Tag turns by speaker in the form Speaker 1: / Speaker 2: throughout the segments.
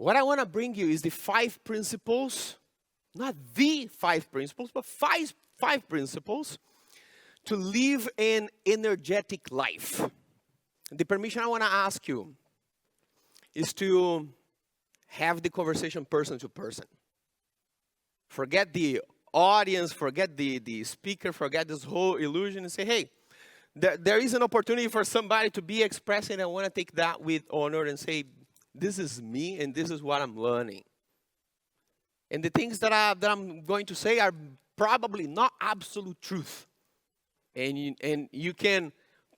Speaker 1: what I want to bring you is the 5 principles, not the 5 principles, but five principles to live an energetic life. The permission I want to ask you is to have the conversation person to person. Forget the audience, forget the speaker, forget this whole illusion, and say, hey, there is an opportunity for somebody to be expressing. I want to take that with honor and say, this is me and this is what I'm learning. And the things that I'm going to say are probably not absolute truth. And you can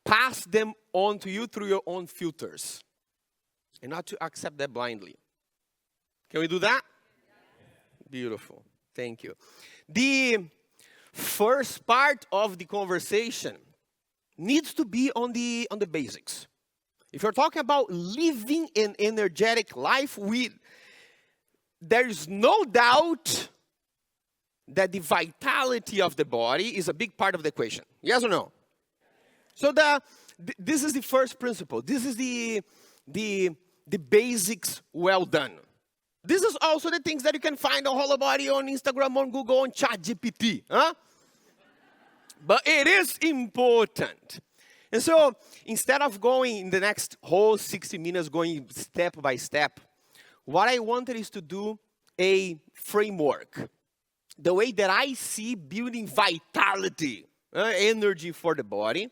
Speaker 1: pass them on to you through your own filters. And not to accept that blindly. Can we do that? Beautiful. Thank you. The first part of the conversation needs to be on the basics. If you're talking about living an energetic life, there is no doubt that the vitality of the body is a big part of the equation. Yes or no? So this is the first principle. This is the basics well done. This is also the things that you can find on HoloBody, on Instagram, on Google, on ChatGPT. Huh? But it is important. And so instead of going in the next whole 60 minutes, going step by step, what I wanted is to do a framework. The way that I see building vitality, energy for the body,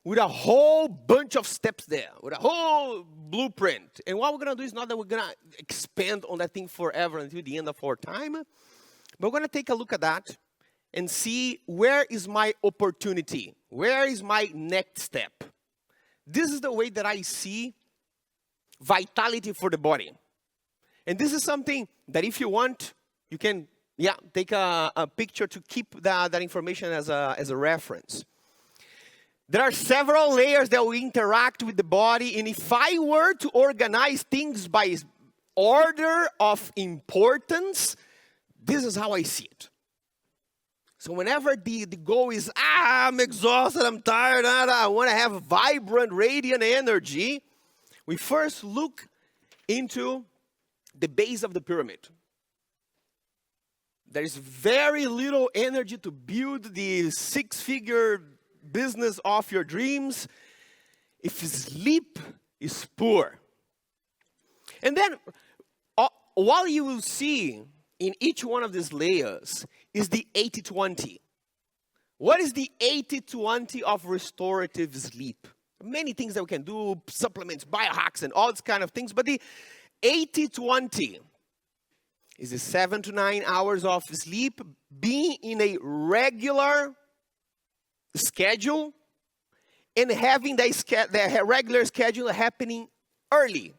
Speaker 1: with a whole bunch of steps there, with a whole blueprint. And what we're going to do is not that we're going to expand on that thing forever until the end of our time, but we're going to take a look at that and see where is my opportunity, where is my next step. This is the way that I see vitality for the body. And this is something that if you want, you can take a picture to keep that information as a reference. There are several layers that will interact with the body, and if I were to organize things by order of importance, this is how I see it. So whenever the goal is, I'm exhausted, I'm tired, I want to have vibrant, radiant energy, we first look into the base of the pyramid. There is very little energy to build the 6-figure business of your dreams if sleep is poor. And then what you will see in each one of these layers is the 80-20. What is the 80-20 of restorative sleep? Many things that we can do, supplements, biohacks, and all these kind of things. But the 80-20 is the 7 to 9 hours of sleep being in a regular schedule and having the regular schedule happening early,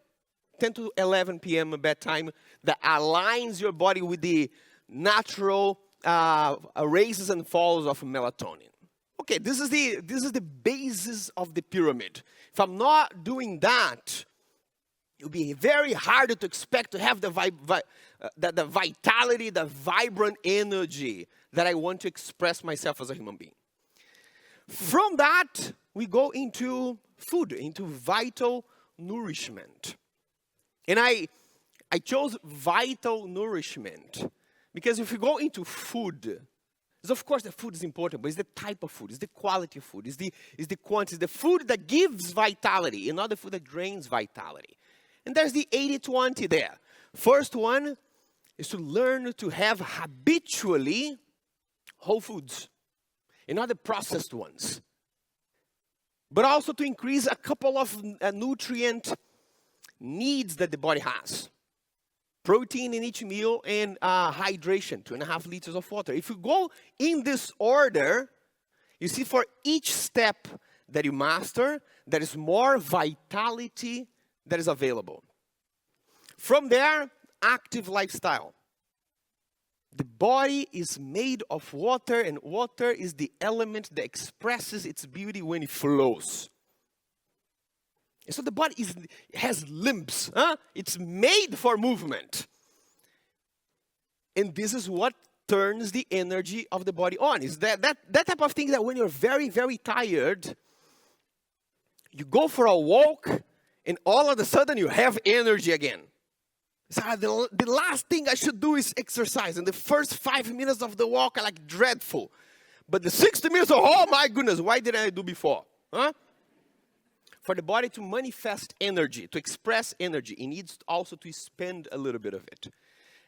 Speaker 1: 10 to 11 p.m. bedtime, that aligns your body with the natural raises and falls of melatonin. Okay, this is the basis of the pyramid. If I'm not doing that, it'll be very hard to expect to have the vitality, the vibrant energy that I want to express myself as a human being. From that, we go into food, into vital nourishment. And I chose vital nourishment because if you go into food, of course the food is important, but it's the type of food, it's the quality of food, it's the quantity, the food that gives vitality, and not the food that drains vitality. And there's the 80-20 there. First one is to learn to have habitually whole foods, and not the processed ones. But also to increase a couple of nutrient needs that the body has. Protein in each meal and hydration, 2.5 liters of water. If you go in this order, you see for each step that you master, there is more vitality that is available. From there, active lifestyle. The body is made of water, and water is the element that expresses its beauty when it flows. And so the body has limbs. It's made for movement. And this is what turns the energy of the body on. Is that type of thing that when you're very, very tired, you go for a walk, and all of a sudden you have energy again. So the last thing I should do is exercise. And the first 5 minutes of the walk are like dreadful. But the 60 minutes, oh my goodness, why didn't I do before? Huh? For the body to manifest energy, to express energy, it needs also to spend a little bit of it.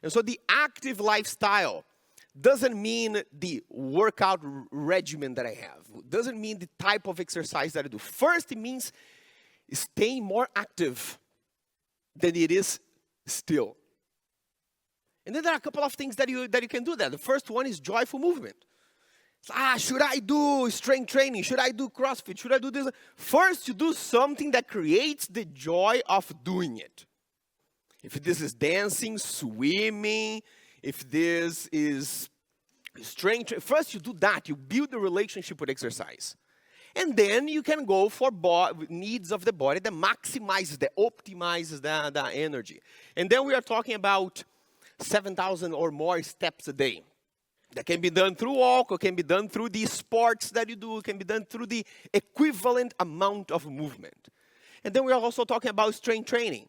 Speaker 1: And so the active lifestyle doesn't mean the workout regimen that I have. Doesn't mean the type of exercise that I do. First, it means staying more active than it is still. And then there are a couple of things that you can do there. The first one is joyful movement. Should I do strength training? Should I do CrossFit? Should I do this? First, you do something that creates the joy of doing it. If this is dancing, swimming, if this is strength, first you do that. You build the relationship with exercise. And then you can go for needs of the body that maximizes, that optimizes the energy. And then we are talking about 7,000 or more steps a day. That can be done through walk, or can be done through the sports that you do, can be done through the equivalent amount of movement. And then we are also talking about strength training.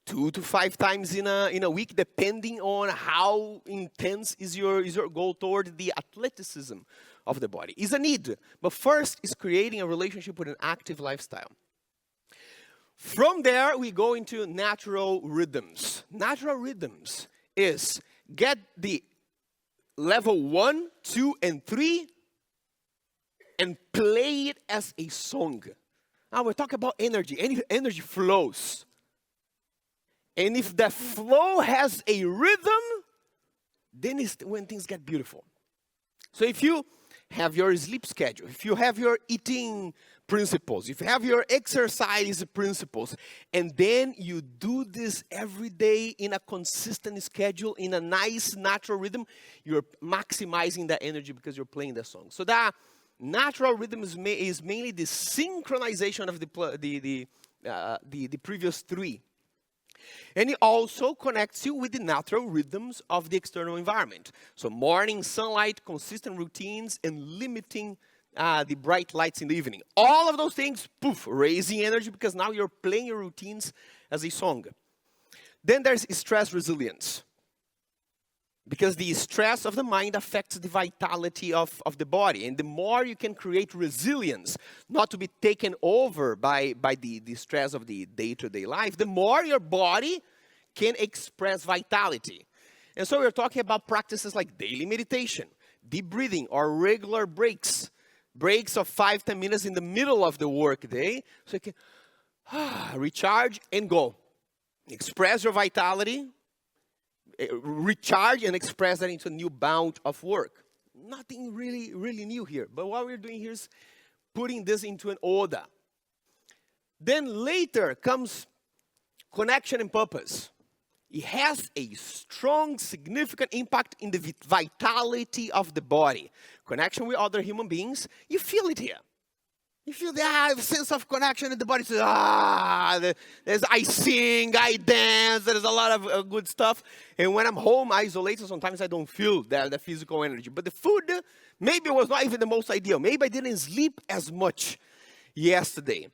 Speaker 1: 2 to 5 times in a week, depending on how intense is your goal toward the athleticism of the body. Is a need, but first is creating a relationship with an active lifestyle. From there, we go into natural rhythms. Natural rhythms is get the level 1, 2, and 3 and play it as a song. Now we're talking about energy. Energy flows. And if the flow has a rhythm, then it's when things get beautiful. So if you have your sleep schedule, if you have your eating principles, if you have your exercise principles, and then you do this every day in a consistent schedule, in a nice natural rhythm, you're maximizing that energy because you're playing the song. So that natural rhythm is mainly the synchronization of the previous 3. And it also connects you with the natural rhythms of the external environment. So morning sunlight, consistent routines, and limiting the bright lights in the evening. All of those things, poof, raising energy because now you're playing your routines as a song. Then there's stress resilience. Because the stress of the mind affects the vitality of the body. And the more you can create resilience, not to be taken over by the stress of the day-to-day life, the more your body can express vitality. And so we're talking about practices like daily meditation, deep breathing, or regular breaks. Breaks of 5-10 minutes in the middle of the work day. So you can recharge and go. Express your vitality. Recharge and express that into a new bout of work. Nothing really new here. But what we're doing here is putting this into an order. Then later comes connection and purpose. It has a strong, significant impact in the vitality of the body. Connection with other human beings, you feel it here. You feel the sense of connection in the body. I sing, I dance, there's a lot of good stuff. And when I'm home isolated, sometimes I don't feel the physical energy. But the food maybe was not even the most ideal. Maybe I didn't sleep as much yesterday.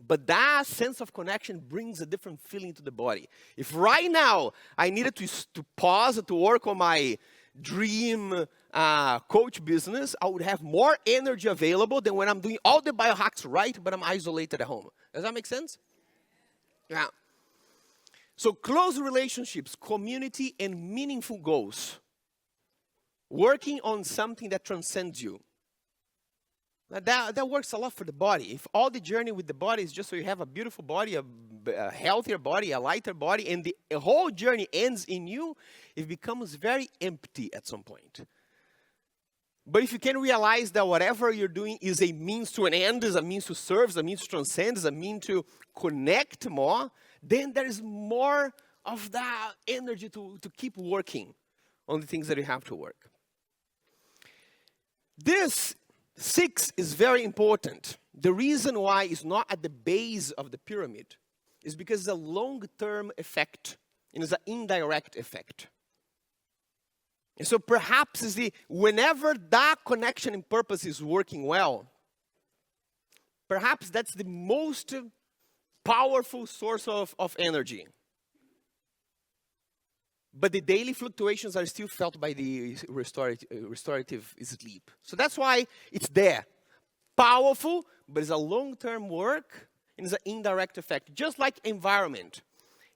Speaker 1: But that sense of connection brings a different feeling to the body. If right now I needed to pause to work on my dream coach business, I would have more energy available than when I'm doing all the biohacks right, but I'm isolated at home. Does that make sense? Yeah. So close relationships, community, and meaningful goals. Working on something that transcends you. That works a lot for the body. If all the journey with the body is just so you have a beautiful body, a healthier body, a lighter body, and the whole journey ends in you, it becomes very empty at some point. But if you can realize that whatever you're doing is a means to an end, is a means to serve, is a means to transcend, is a means to connect more, then there is more of that energy to keep working on the things that you have to work. This 6 is very important. The reason why it's not at the base of the pyramid is because it's a long-term effect and it's an indirect effect. And so perhaps whenever that connection and purpose is working well, perhaps that's the most powerful source of energy. but the daily fluctuations are still felt by the restorative sleep. So that's why it's there. Powerful, but it's a long-term work, and it's an indirect effect. Just like environment,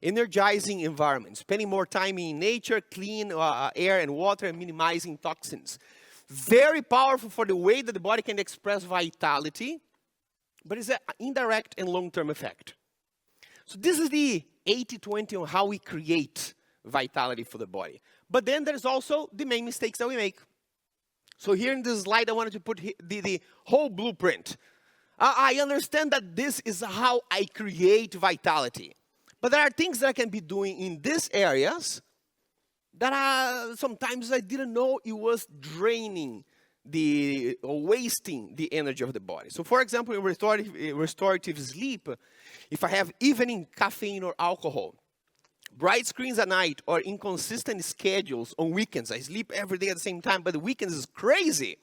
Speaker 1: energizing environment, spending more time in nature, clean air and water, and minimizing toxins. Very powerful for the way that the body can express vitality, but it's an indirect and long-term effect. So this is the 80-20 on how we create vitality for the body. But then there's also the main mistakes that we make. So here in this slide, I wanted to put the whole blueprint. I understand that this is how I create vitality. But there are things that I can be doing in these areas that sometimes I didn't know it was draining or wasting the energy of the body. So for example, in restorative sleep, if I have evening caffeine or alcohol, bright screens at night, or inconsistent schedules on weekends. I sleep every day at the same time, but the weekends is crazy.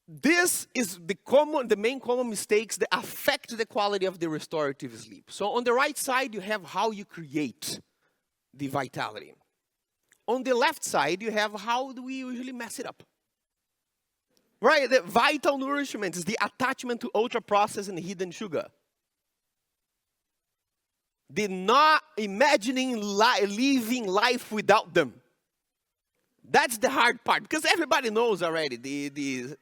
Speaker 1: This is the main common mistakes that affect the quality of the restorative sleep. So on the right side, you have how you create the vitality. On the left side, you have how do we usually mess it up. Right, the vital nourishment is the attachment to ultra-processed and hidden sugar. The not imagining living life without them. That's the hard part, because everybody knows already the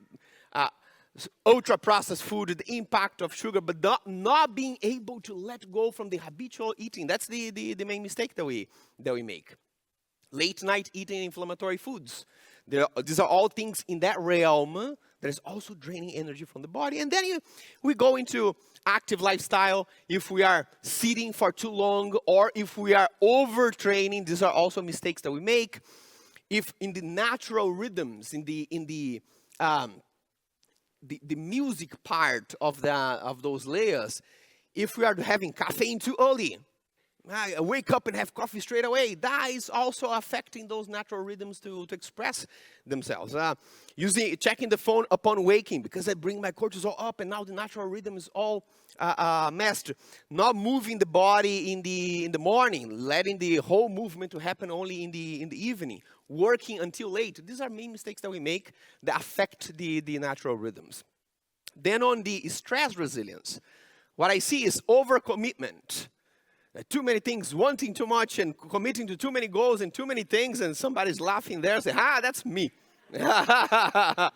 Speaker 1: ultra-processed food, the impact of sugar, but not being able to let go from the habitual eating. That's the main mistake that we make. Late night eating inflammatory foods. These are all things in that realm that is also draining energy from the body. And then we go into active lifestyle. If we are sitting for too long, or if we are overtraining, these are also mistakes that we make. If in the natural rhythms, in the music part of those layers, if we are having caffeine too early, I wake up and have coffee straight away, that is also affecting those natural rhythms to express themselves. Checking the phone upon waking, because I bring my cortisol up, and now the natural rhythm is all messed. Not moving the body in the morning, letting the whole movement to happen only in the evening. Working until late. These are main mistakes that we make that affect the natural rhythms. Then on the stress resilience, what I see is overcommitment. Too many things, wanting too much and committing to too many goals and too many things, and somebody's laughing there and say, that's me. Overthinking,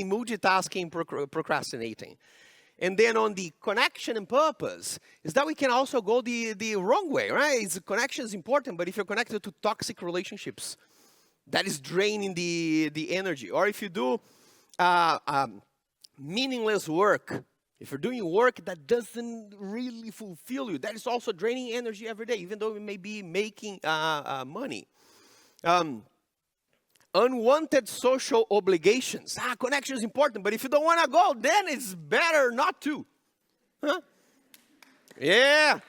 Speaker 1: multitasking, procrastinating. And then on the connection and purpose, is that we can also go the wrong way, right? Connection is important, but if you're connected to toxic relationships, that is draining the energy. Or if you do meaningless work, if you're doing work that doesn't really fulfill you, that is also draining energy every day, even though you may be making money. Unwanted social obligations. Connection is important, but if you don't want to go, then it's better not to. Huh? Yeah.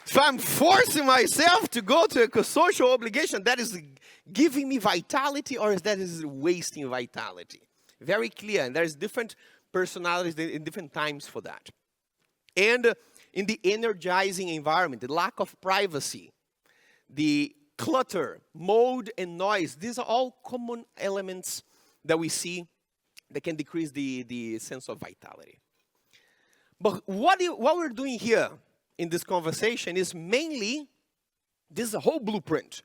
Speaker 1: If I'm forcing myself to go to a social obligation, that is giving me vitality, or that is wasting vitality. Very clear, and there's different personalities in different times for that. And in the energizing environment, the lack of privacy, the clutter, mold, and noise, these are all common elements that we see that can decrease the sense of vitality. But what we're doing here in this conversation is mainly, this is a whole blueprint.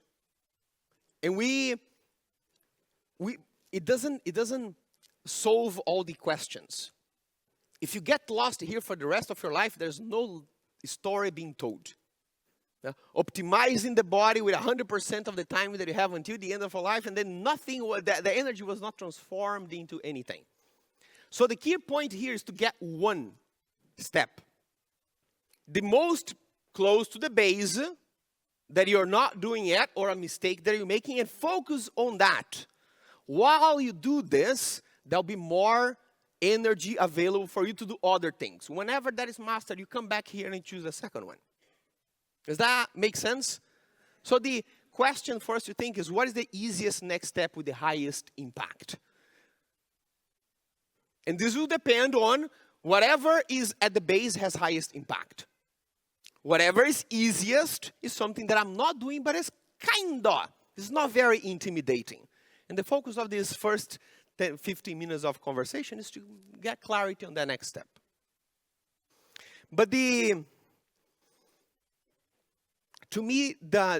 Speaker 1: And it doesn't solve all the questions. If you get lost here for the rest of your life, there's no story being told. Optimizing the body with 100% of the time that you have until the end of your life, and then the energy was not transformed into anything. So the key point here is to get one step. The most close to the base that you're not doing yet, or a mistake that you're making, and focus on that. While you do this, there'll be more energy available for you to do other things. Whenever that is mastered, you come back here and choose a second one. Does that make sense? So the question for us to think is, what is the easiest next step with the highest impact? And this will depend on whatever is at the base has highest impact. Whatever is easiest is something that I'm not doing, but it's it's not very intimidating. And the focus of this first 10, 15 minutes of conversation is to get clarity on the next step. But to me,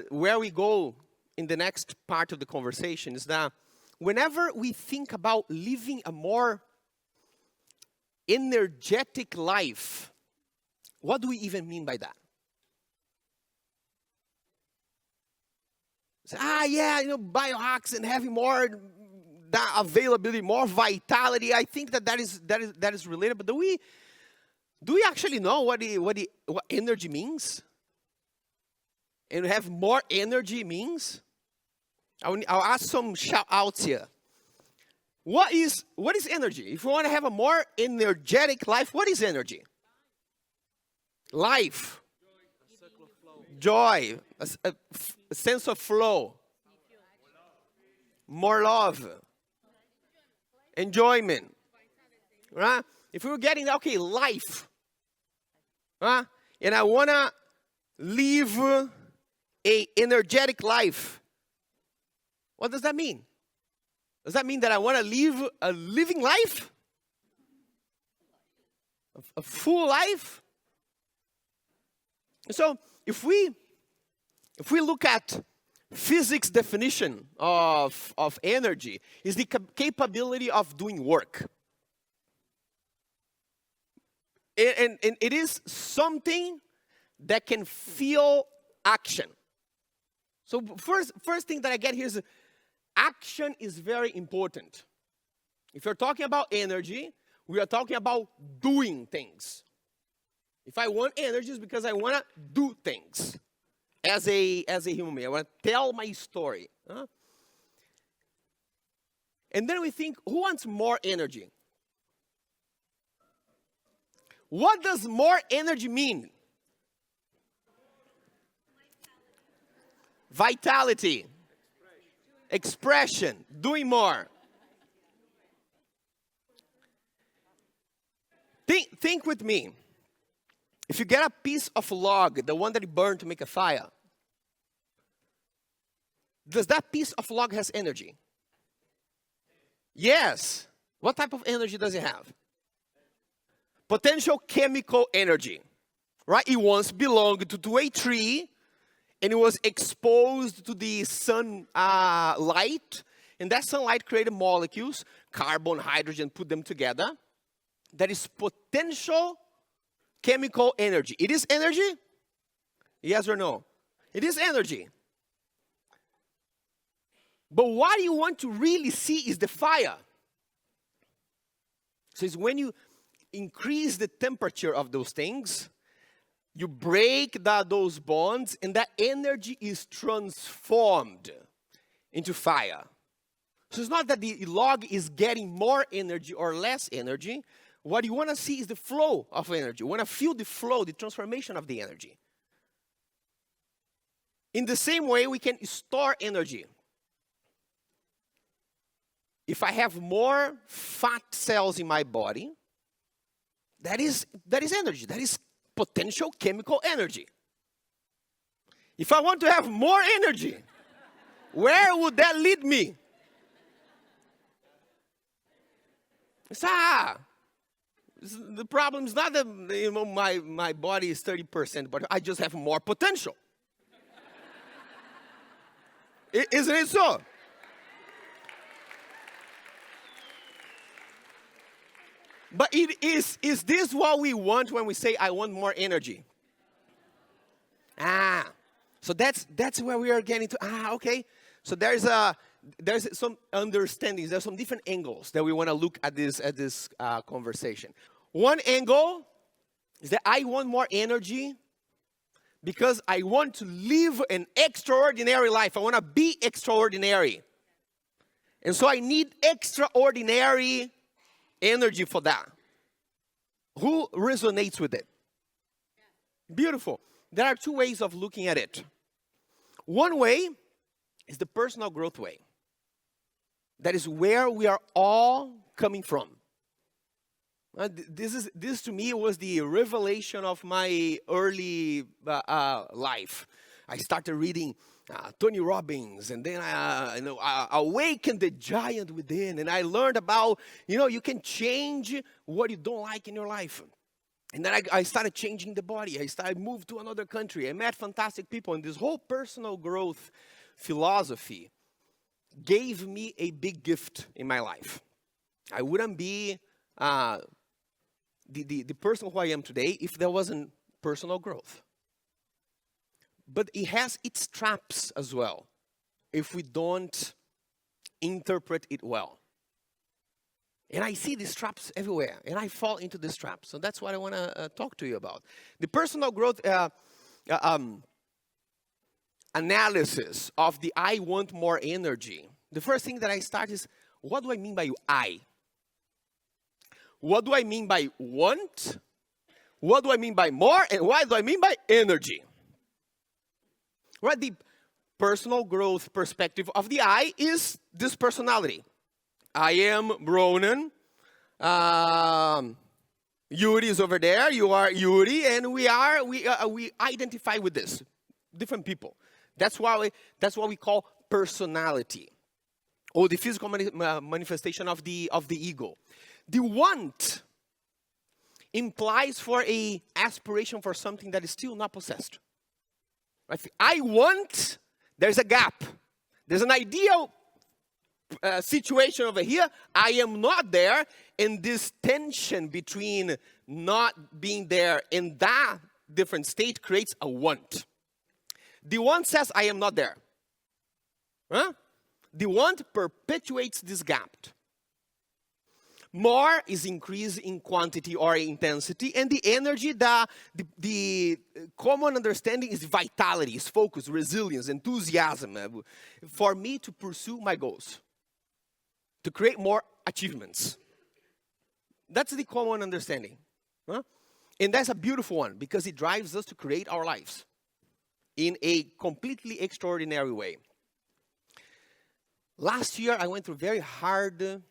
Speaker 1: where we go in the next part of the conversation is that whenever we think about living a more energetic life, what do we even mean by that? Biohacks and having more that availability, more vitality. I think that is related. But do we actually know what energy means? And have more energy means? I'll ask some shout outs here. What is energy? If you want to have a more energetic life, what is energy? Life. Joy. A sense of flow. More love. Enjoyment. Right? If we were getting, life. Right? And I want to live a energetic life. What does that mean? Does that mean that I want to live a living life? A full life? So, if we look at physics definition of energy, is the capability of doing work. And it is something that can feel action. So first thing that I get here is action is very important. If you're talking about energy, we are talking about doing things. If I want energy, it's because I want to do things as a human being. I want to tell my story. And then we think, who wants more energy? What does more energy mean? Vitality. Expression. Doing more. Think with me. If you get a piece of log, the one that you burn to make a fire, does that piece of log has energy? Yes. What type of energy does it have? Potential chemical energy. Right? It once belonged to a tree, and it was exposed to the sunlight, and that sunlight created molecules, carbon, hydrogen, put them together. That is potential chemical energy. It is energy? Yes or no? It is energy. But what you want to really see is the fire. So it's when you increase the temperature of those things, you break those bonds, and that energy is transformed into fire. So it's not that the log is getting more energy or less energy. What you want to see is the flow of energy. You want to feel the flow, the transformation of the energy. In the same way, we can store energy. If I have more fat cells in my body, that is energy. That is potential chemical energy. If I want to have more energy, where would that lead me? The problem is not that my body is 30%, but I just have more potential. Isn't it so? But is this what we want when we say, I want more energy? So that's where we are getting to. Okay. So there's some understandings. There's some different angles that we want to look at this conversation. One angle is that I want more energy because I want to live an extraordinary life. I want to be extraordinary. And so I need extraordinary energy for that. Who resonates with it? Beautiful. There are two ways of looking at it. One way is the personal growth way. That is where we are all coming from. This to me was the revelation of my early life. I started reading Tony Robbins, and then I awakened the giant within, and I learned about, you can change what you don't like in your life. And then I started changing the body. I moved to another country. I met fantastic people, and this whole personal growth philosophy gave me a big gift in my life. I wouldn't be the person who I am today if there wasn't personal growth. But it has its traps as well if we don't interpret it well. And I see these traps everywhere, and I fall into these traps. So that's what I want to talk to you about. The personal growth analysis of the I want more energy. The first thing that I start is, what do I mean by I? What do I mean by want? What do I mean by more? And what do I mean by energy? Right? The personal growth perspective of the I is this personality. I am Ronan. Yuri is over there. You are Yuri, and we identify with this. Different people. That's what we call personality, or the physical manifestation of the ego. The want implies for a aspiration for something that is still not possessed. If I want, there's a gap. There's an ideal situation over here. I am not there, and this tension between not being there and that different state creates a want. The want says, I am not there. Huh? The want perpetuates this gap. More is increase in quantity or intensity, and the energy, the common understanding is vitality, is focus, resilience, enthusiasm for me to pursue my goals, to create more achievements. That's the common understanding. Huh? And that's a beautiful one because it drives us to create our lives in a completely extraordinary way. Last year, I went through very hard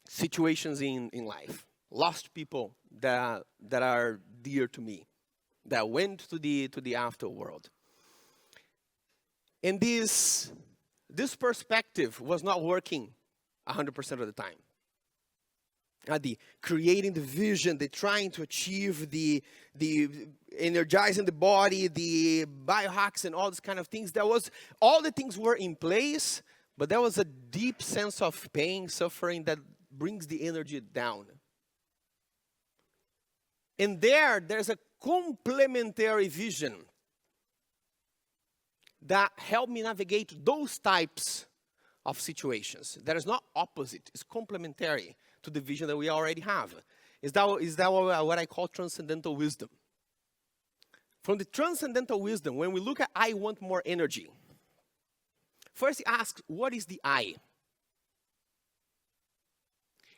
Speaker 1: situations in life. Lost people that are dear to me, that went to the afterworld. And this perspective was not working 100% of the time. The creating the vision, the trying to achieve, the energizing the body, the biohacks and all these kind of things. All the things were in place, but there was a deep sense of pain, suffering that brings the energy down. And there's a complementary vision that helped me navigate those types of situations. That is not opposite, it's complementary to the vision that we already have. Is that what I call transcendental wisdom? From the transcendental wisdom, when we look at I want more energy, first he asks, what is the I?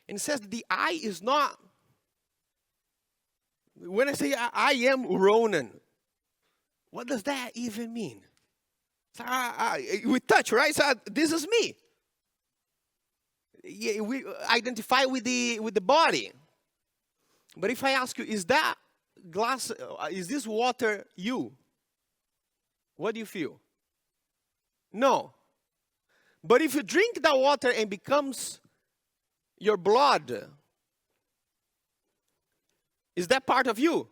Speaker 1: And it says that the I is not, when I say I am Ronan, what does that even mean? So, we touch, right? So this is me. Yeah, we identify with the body. But if I ask you, is that glass, is this water you? What do you feel? No. But if you drink that water and becomes your blood, is that part of you?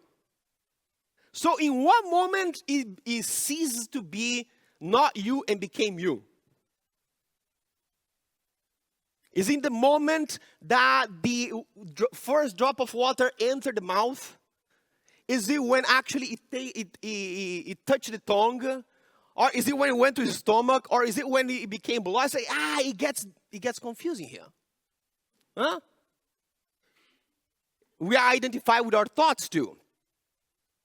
Speaker 1: So in one moment, it ceases to be not you and became you. Is in the moment that the first drop of water entered the mouth? Is it when actually it touched the tongue? Or is it when it went to his stomach? Or is it when it became blood? I say, it gets confusing here. Huh? We identify with our thoughts too.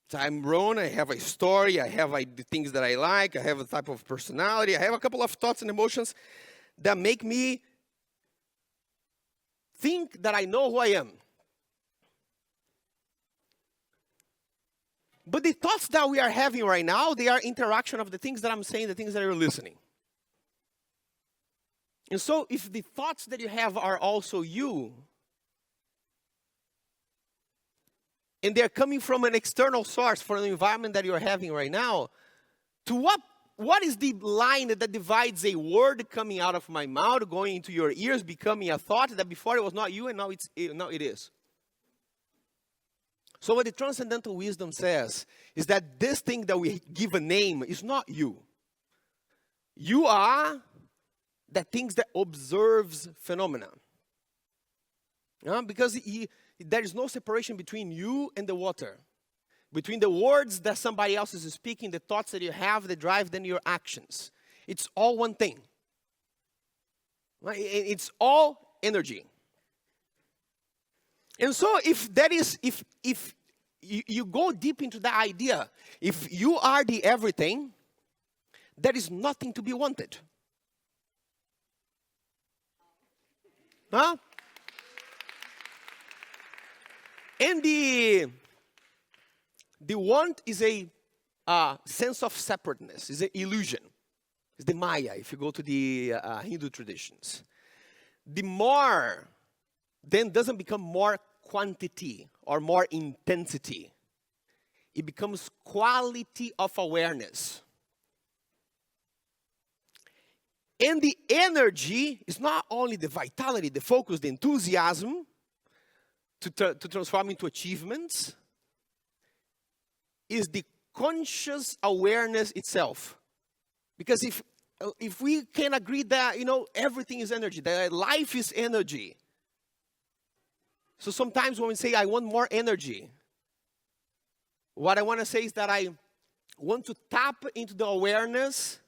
Speaker 1: So I'm Ron, I have a story, I have the things that I like, I have a type of personality, I have a couple of thoughts and emotions that make me think that I know who I am. But the thoughts that we are having right now, they are interaction of the things that I'm saying, the things that you're listening. And so if the thoughts that you have are also you, and they're coming from an external source, from the environment that you're having right now, to what is the line that divides a word coming out of my mouth, going into your ears, becoming a thought that before it was not you and now it is? So what the transcendental wisdom says is that this thing that we give a name is not you. You are the things that observes phenomena. Because there is no separation between you and the water. Between the words that somebody else is speaking, the thoughts that you have, the drive, then your actions. It's all one thing. Right? It's all energy. And so if you go deep into that idea, if you are the everything, there is nothing to be wanted. Huh? And the want is a sense of separateness, is an illusion. It's the Maya, if you go to the Hindu traditions. The more then doesn't become more quantity or more intensity. It becomes quality of awareness. And the energy is not only the vitality, the focus, the enthusiasm to transform into achievements, is the conscious awareness itself. Because if we can agree that, everything is energy, that life is energy. So sometimes when we say, I want more energy, what I want to say is that I want to tap into the awareness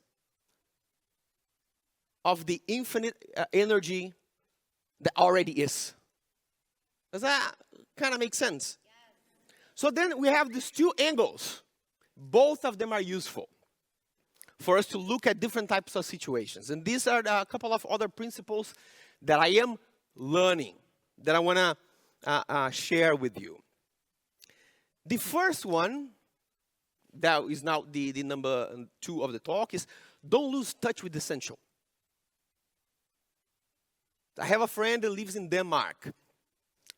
Speaker 1: of the infinite energy that already is. Does that kind of make sense? Yes. So then we have these two angles. Both of them are useful for us to look at different types of situations. And these are a couple of other principles that I am learning, that I want to share with you. The first one, that is now the number 2 of the talk, is don't lose touch with the essential. I have a friend that lives in Denmark,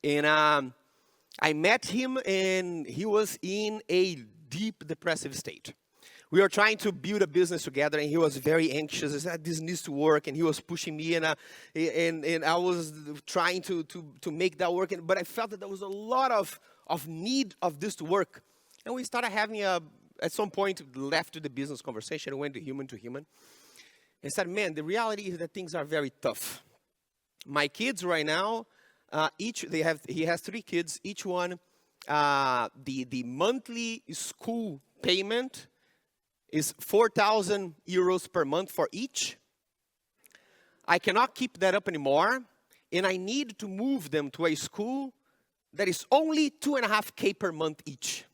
Speaker 1: and I met him, and he was in a deep depressive state. We were trying to build a business together, and he was very anxious. He said, this needs to work, and he was pushing me, and I was trying to make that work. But I felt that there was a lot of need of this to work. And we started having at some point, left to the business conversation, went to human, and said, man, the reality is that things are very tough. My kids right now, he has 3 kids, each one, the monthly school payment is 4,000 euros per month for each. I cannot keep that up anymore, and I need to move them to a school that is only 2.5K per month each.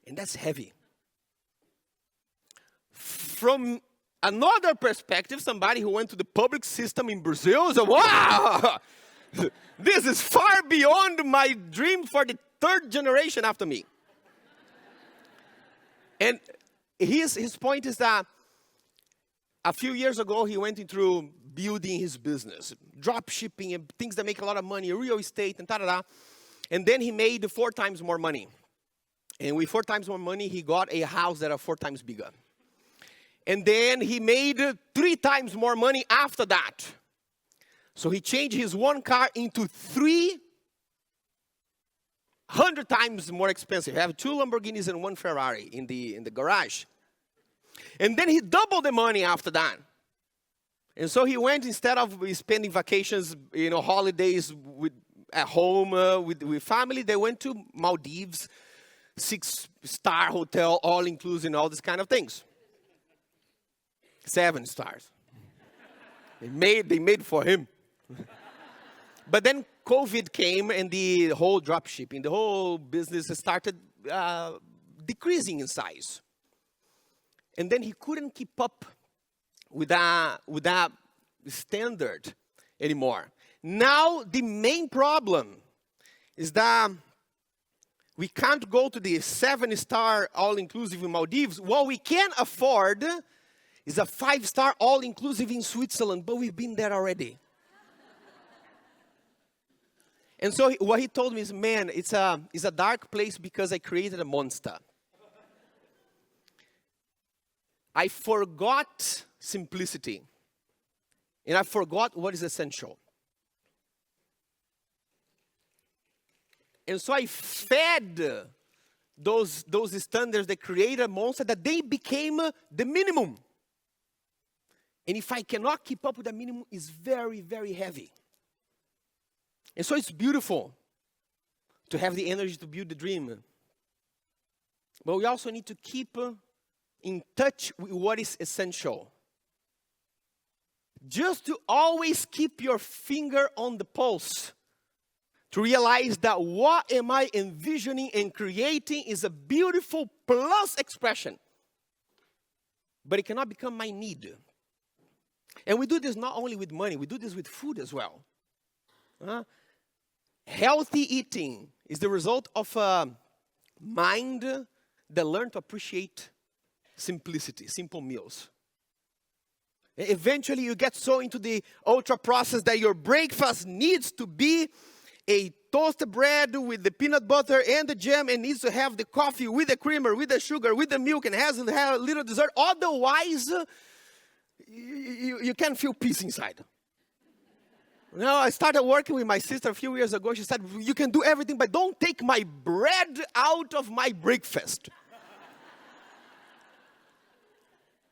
Speaker 1: And that's heavy. From another perspective, somebody who went to the public system in Brazil said, wow, this is far beyond my dream for the 3rd generation after me. And his point is that a few years ago, he went through building his business, drop shipping and things that make a lot of money, real estate and ta-da-da. And then he made 4 times more money. And with 4 times more money, he got a house that is 4 times bigger. And then he made 3 times more money after that. So he changed his 1 car into 300 times more expensive. He have 2 Lamborghinis and 1 Ferrari in the garage. And then he doubled the money after that. And so he went, instead of spending vacations, holidays at home with family, they went to Maldives, 6-star hotel, all inclusive, and all these kind of things. 7 stars. They made for him. But then COVID came, and the whole drop shipping, the whole business started decreasing in size. And then he couldn't keep up with that standard anymore. Now the main problem is that we can't go to the 7-star all-inclusive in Maldives. What we can afford is a 5-star all-inclusive in Switzerland, but we've been there already. And so what he told me is, man, it's a dark place because I created a monster. I forgot simplicity. And I forgot what is essential. And so I fed those standards that created a monster that they became the minimum. And if I cannot keep up with the minimum, it's very, very heavy. And so it's beautiful to have the energy to build the dream. But we also need to keep in touch with what is essential. Just to always keep your finger on the pulse. To realize that what am I envisioning and creating is a beautiful plus expression. But it cannot become my need. And we do this not only with money, we do this with food as well. Healthy eating is the result of a mind that learned to appreciate simplicity, simple meals. Eventually you get so into the ultra process that your breakfast needs to be a toasted bread with the peanut butter and the jam, and needs to have the coffee with the creamer, with the sugar, with the milk, and has to have a little dessert. Otherwise, you can't feel peace inside. Now, I started working with my sister a few years ago. She said, you can do everything, but don't take my bread out of my breakfast.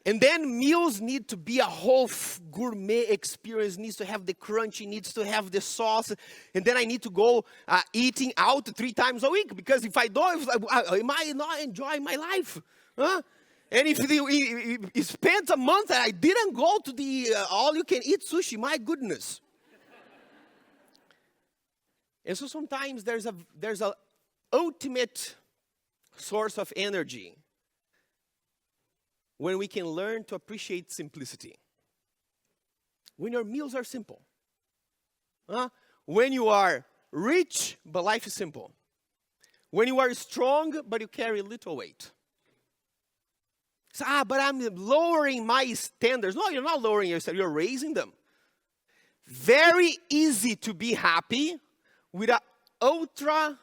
Speaker 1: And then meals need to be a whole gourmet experience. Needs to have the crunchy, needs to have the sauce. And then I need to go eating out 3 times a week. Because if I don't, I might not enjoy my life. Huh? And if it spent a month and I didn't go to the all-you-can-eat sushi, my goodness. And so sometimes there's a ultimate source of energy when we can learn to appreciate simplicity. When your meals are simple. When you are rich, but life is simple. When you are strong, but you carry little weight. So, but I'm lowering my standards. No, you're not lowering your standards. You're raising them. Very easy to be happy with an ultra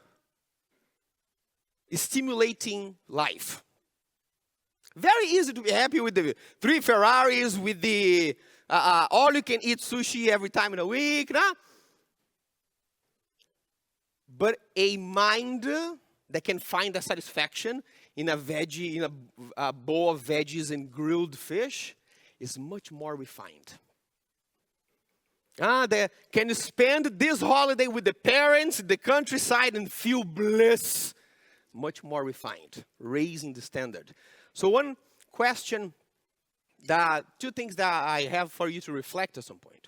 Speaker 1: stimulating life. Very easy to be happy with the 3 Ferraris, with the all-you-can-eat sushi every time in a week. No? But a mind that can find a satisfaction in a bowl of veggies and grilled fish is much more refined. Can you spend this holiday with the parents, the countryside, and feel bliss? Much more refined, raising the standard. So one question, 2 things that I have for you to reflect at some point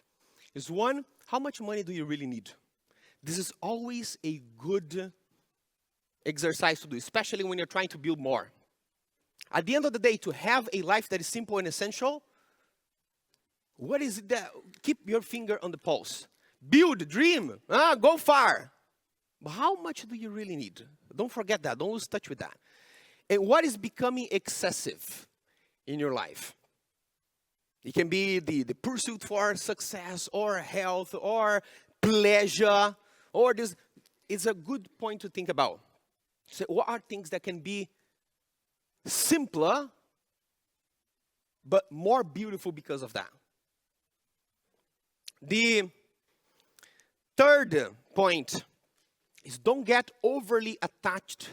Speaker 1: is, 1, how much money do you really need? This is always a good exercise to do, especially when you're trying to build more. At the end of the day, to have a life that is simple and essential, what is it that, keep your finger on the pulse. Build, dream, go far. But how much do you really need? Don't forget that, don't lose touch with that. And what is becoming excessive in your life? It can be the pursuit for success or health or pleasure or this. It's a good point to think about. So what are things that can be simpler but more beautiful because of that? The third point is, don't get overly attached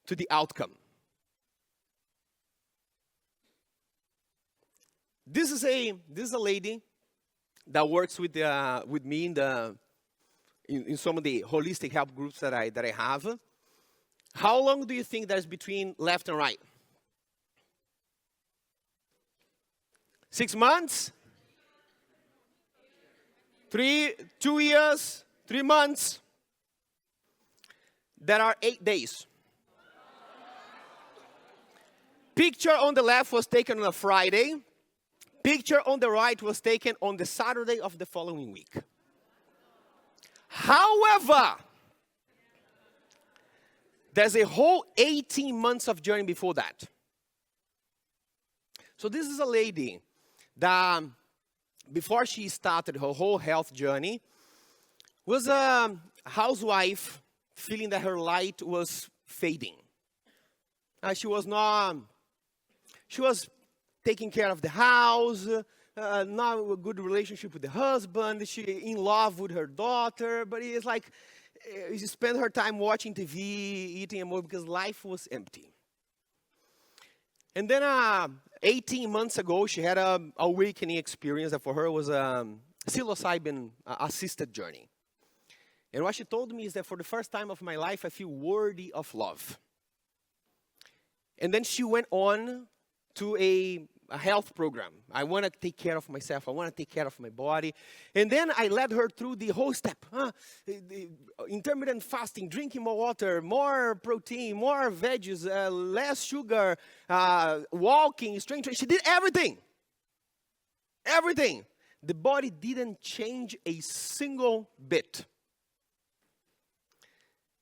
Speaker 1: to the outcome. This is a lady that works with me in some of the holistic help groups that I have. How long do you think there's between left and right? 6 months? 2 years? 3 months? There are 8 days. Picture on the left was taken on a Friday. Picture on the right was taken on the Saturday of the following week. However, there's a whole 18 months of journey before that. So this is a lady that, before she started her whole health journey, was housewife feeling that her light was fading. She was taking care of the house, not a good relationship with the husband, she in love with her daughter, but it's like she spent her time watching TV, eating a movie because life was empty. And then 18 months ago, she had an awakening experience that for her was a psilocybin assisted journey. And what she told me is that for the first time of my life, I feel worthy of love. And then she went on to a health program. I want to take care of myself. I want to take care of my body. And then I led her through the whole step. The intermittent fasting, drinking more water, more protein, more veggies, less sugar, walking, strength training. She did everything. Everything. The body didn't change a single bit.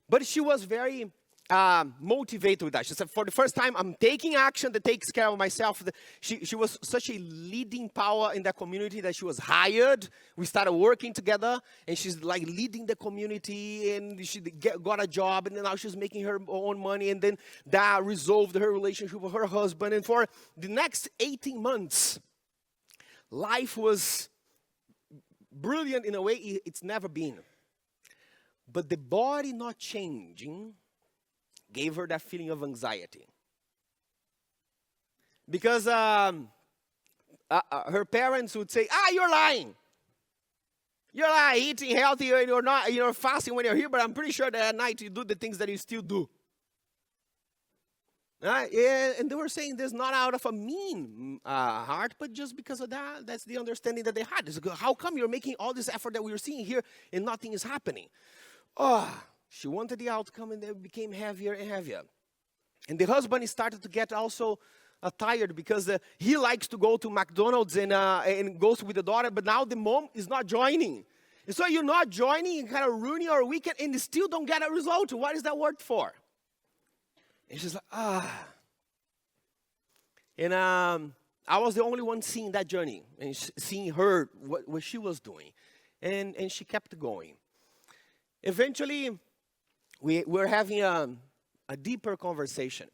Speaker 1: But she was very motivated with that. She said, for the first time, I'm taking action that takes care of myself. She was such a leading power in that community that she was hired. We started working together, and she's like leading the community, and she got a job, and then now she's making her own money, and then that resolved her relationship with her husband. And for the next 18 months, life was brilliant in a way it's never been. But the body not changing gave her that feeling of anxiety. Because her parents would say, you're lying. You're lying, eating healthy, you're fasting when you're here, but I'm pretty sure that at night you do the things that you still do. And they were saying this not out of a mean heart, but just because of that. That's the understanding that they had. It's like, how come you're making all this effort that we were seeing here and nothing is happening? She wanted the outcome, and it became heavier and heavier. And the husband started to get also tired because he likes to go to McDonald's and goes with the daughter, but now the mom is not joining. And so you're not joining and kind of ruining your weekend, and you still don't get a result. What is that worth for? And she's like, And I was the only one seeing that journey and seeing her, what she was doing. And she kept going. Eventually, we're having a deeper conversation.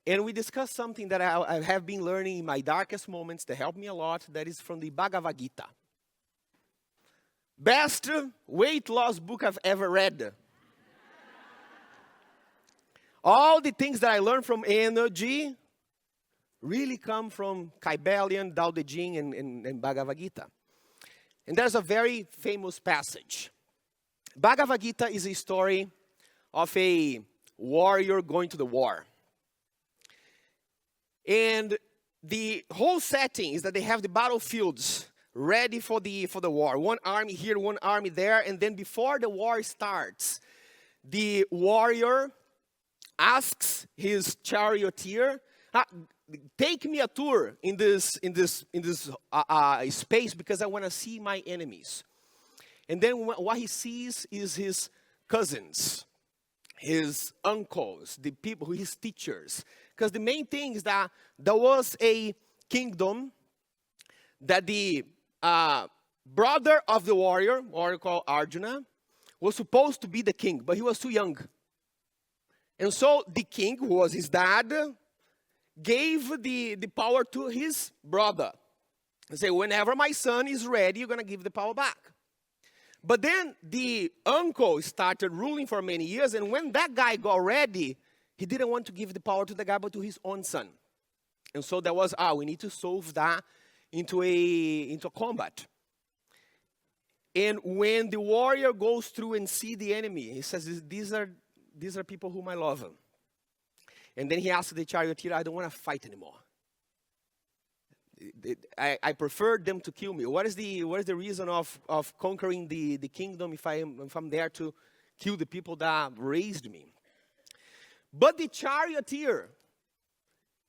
Speaker 1: And we discussed something that I have been learning in my darkest moments that helped me a lot. That is from the Bhagavad Gita. Best weight loss book I've ever read. All the things that I learned from energy really come from Kybalion, Tao Te Ching, and Bhagavad Gita. And there's a very famous passage. Bhagavad Gita is a story of a warrior going to the war. And the whole setting is that they have the battlefields ready for the war. One army here, one army there. And then before the war starts, the warrior asks his charioteer, take me a tour in this space because I want to see my enemies. And then what he sees is his cousins, his uncles, the people, his teachers. Because the main thing is that there was a kingdom that the brother of the warrior called Arjuna, was supposed to be the king, but he was too young. And so the king, who was his dad, gave the power to his brother. And say, whenever my son is ready, you're going to give the power back. But then the uncle started ruling for many years, and when that guy got ready, he didn't want to give the power to the guy, but to his own son. And so there was, we need to solve that into a combat. And when the warrior goes through and see the enemy, he says, these are people whom I love. And then he asks the charioteer, I don't want to fight anymore. I prefer them to kill me. What is the reason of conquering the kingdom if I'm there to kill the people that raised me? But the charioteer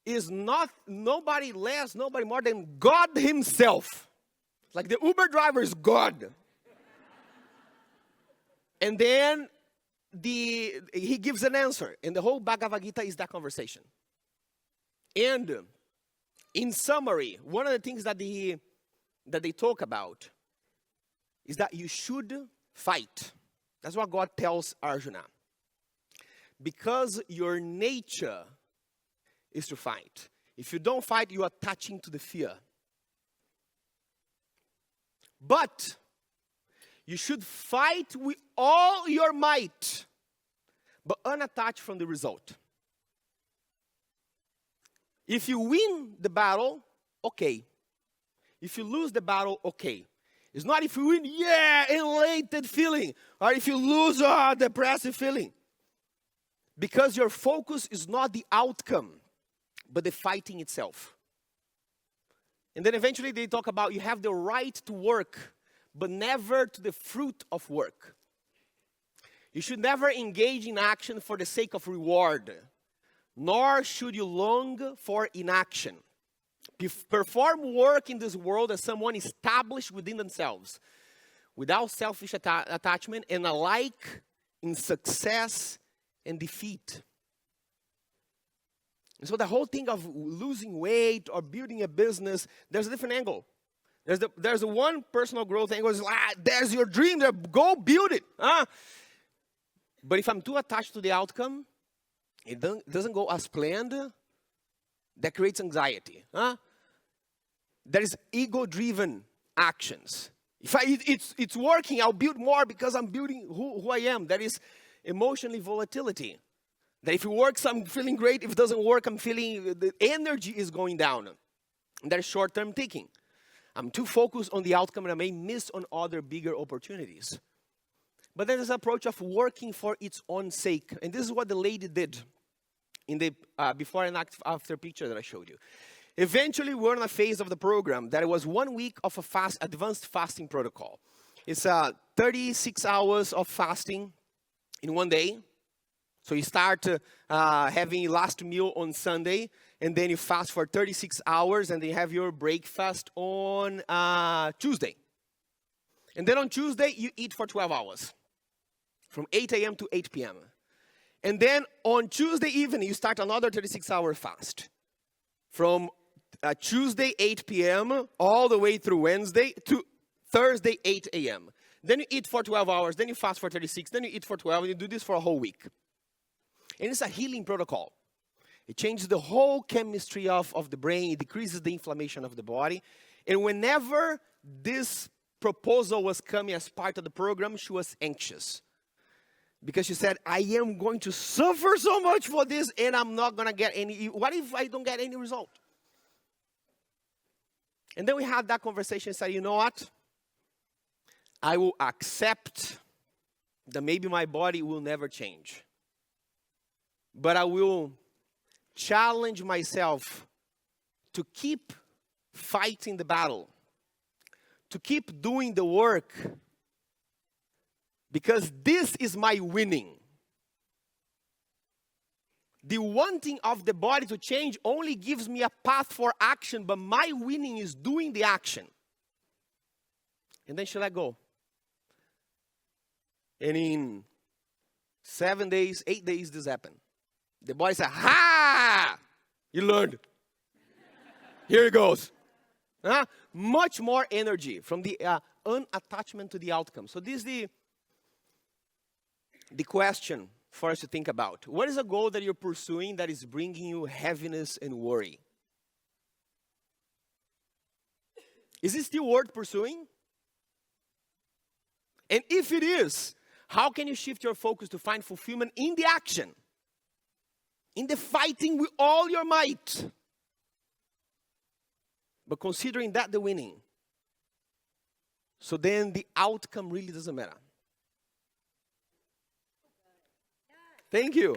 Speaker 1: is nobody less, nobody more than God himself. Like the Uber driver is God. And then he gives an answer. And the whole Bhagavad Gita is that conversation. And in summary, one of the things that they talk about is that you should fight. That's what God tells Arjuna. Because your nature is to fight. If you don't fight, you are attaching to the fear. But you should fight with all your might, but unattached from the result. If you win the battle, okay. If you lose the battle, okay. It's not if you win, elated feeling. Or if you lose, depressive feeling. Because your focus is not the outcome, but the fighting itself. And then eventually they talk about you have the right to work, but never to the fruit of work. You should never engage in action for the sake of reward, nor should you long for inaction. Perform work in this world as someone established within themselves, without selfish attachment, and alike in success and defeat. And so the whole thing of losing weight or building a business, there's a different angle. There's a one personal growth angle. It's like, there's your dream, go build it. But if I'm too attached to the outcome, it doesn't go as planned, that creates anxiety. There is ego-driven actions. If it's working, I'll build more because I'm building who I am. That is emotionally volatility. That if it works, I'm feeling great. If it doesn't work, I'm feeling the energy is going down. And that is short-term thinking. I'm too focused on the outcome and I may miss on other bigger opportunities. But then there's an approach of working for its own sake. And this is what the lady did in the before and after picture that I showed you. Eventually, we're in a phase of the program that it was 1 week of a advanced fasting protocol. It's 36 hours of fasting in one day. So you start having last meal on Sunday, and then you fast for 36 hours, and then you have your breakfast on Tuesday. And then on Tuesday, you eat for 12 hours, from 8 a.m. to 8 p.m. And then on Tuesday evening, you start another 36-hour fast. From Tuesday, 8 p.m., all the way through Wednesday to Thursday, 8 a.m. Then you eat for 12 hours, then you fast for 36, then you eat for 12, and you do this for a whole week. And it's a healing protocol. It changes the whole chemistry of the brain, it decreases the inflammation of the body. And whenever this proposal was coming as part of the program, she was anxious. Because she said, I am going to suffer so much for this and I'm not going to get any, what if I don't get any result? And then we had that conversation and said, you know what? I will accept that maybe my body will never change. But I will challenge myself to keep fighting the battle, to keep doing the work, because this is my winning. The wanting of the body to change only gives me a path for action, but my winning is doing the action. And then she let go. And in 7 days, 8 days, this happened. The body said, ha! You learned. Here it goes. Much more energy from the unattachment to the outcome. So this is the question for us to think about. What is a goal that you're pursuing that is bringing you heaviness and worry? Is it still worth pursuing? And if it is, how can you shift your focus to find fulfillment in the action? In the fighting with all your might. But considering that the winning. So then the outcome really doesn't matter. Thank you.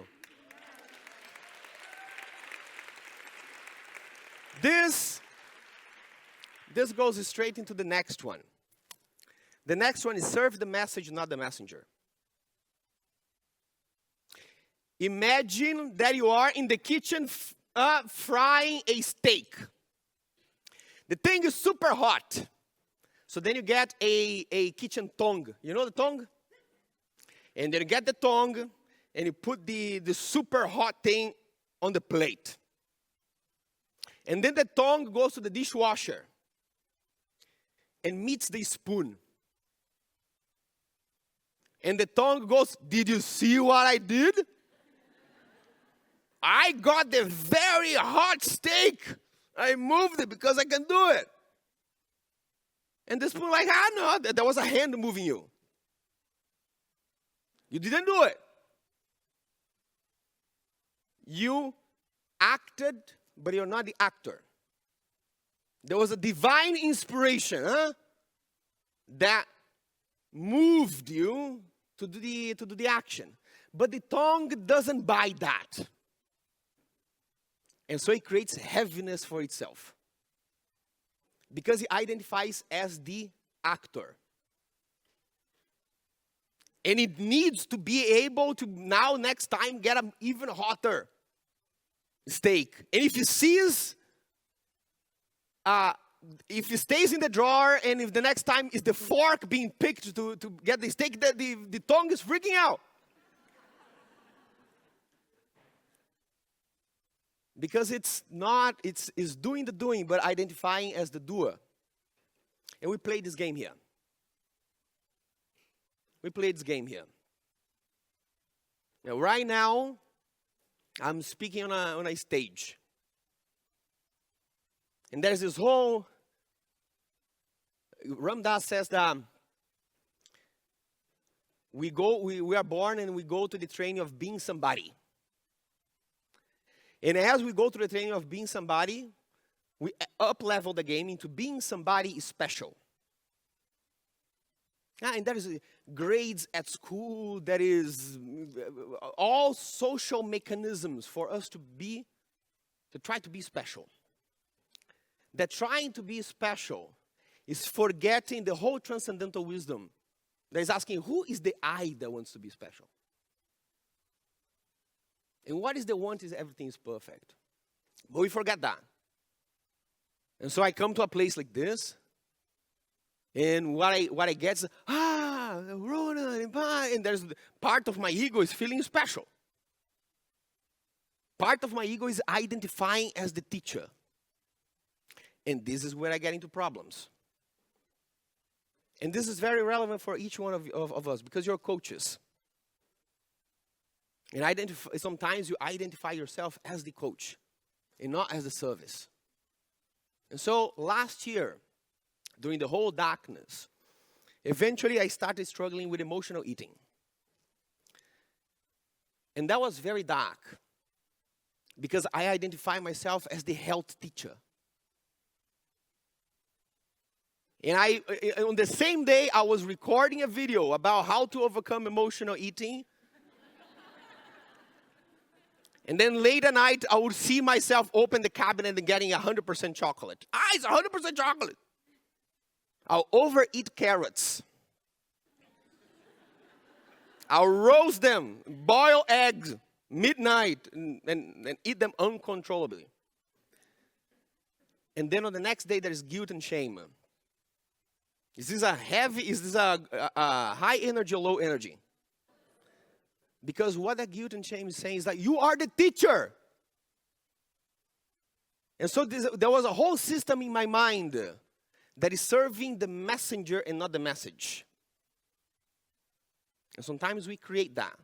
Speaker 1: This goes straight into the next one. The next one is serve the message, not the messenger. Imagine that you are in the kitchen frying a steak. The thing is super hot. So then you get a kitchen tongue. You know the tongue? And then you get the tongue and you put the super hot thing on the plate. And then the tongue goes to the dishwasher and meets the spoon. And the tongue goes, did you see what I did? I got the very hot steak. I moved it because I can do it. And the spoon like, no, there was a hand moving you. You didn't do it. You acted, but you're not the actor. There was a divine inspiration that moved you to do the action. But the tongue doesn't buy that. And so it creates heaviness for itself. Because it identifies as the actor. And it needs to be able to now, next time, get an even hotter steak. And if it sees, if it stays in the drawer, and if the next time is the fork being picked to get the steak, the tongue is freaking out. Because it's doing the doing, but identifying as the doer. And we play this game here. We play this game here. Now, right now, I'm speaking on a stage. And there's this whole, Ram Dass says that we are born and we go to the training of being somebody. And as we go through the training of being somebody, we up-level the game into being somebody special. And there is grades at school, there is all social mechanisms for us to try to be special. That trying to be special is forgetting the whole transcendental wisdom that is asking, who is the I that wants to be special? And what is the want is everything is perfect. But we forget that. And so I come to a place like this, and what I get is, Ronan, and there's part of my ego is feeling special. Part of my ego is identifying as the teacher. And this is where I get into problems. And this is very relevant for each one of us, because you're coaches. And sometimes you identify yourself as the coach and not as the service. And so last year, during the whole darkness, eventually I started struggling with emotional eating. And that was very dark because I identify myself as the health teacher. And on the same day, I was recording a video about how to overcome emotional eating. And then late at night, I would see myself open the cabinet and getting 100% chocolate. It's 100% chocolate. I'll overeat carrots. I'll roast them, boil eggs, midnight, and eat them uncontrollably. And then on the next day, there's guilt and shame. Is this a high energy or low energy? Because what that guilt and shame is saying is that you are the teacher. And so there was a whole system in my mind that is serving the messenger and not the message. And sometimes we create that.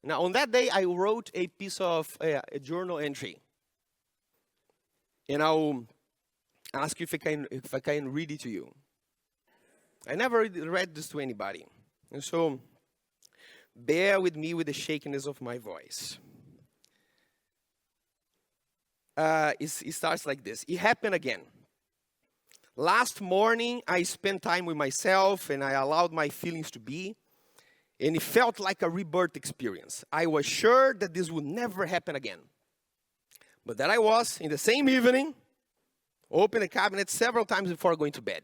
Speaker 1: Now, on that day, I wrote a piece of a journal entry. And I'll ask you if I can read it to you. I never read this to anybody. And so bear with me with the shakiness of my voice. It starts like this. It happened again. Last morning, I spent time with myself and I allowed my feelings to be. And it felt like a rebirth experience. I was sure that this would never happen again. But there I was, in the same evening, opened the cabinet several times before going to bed.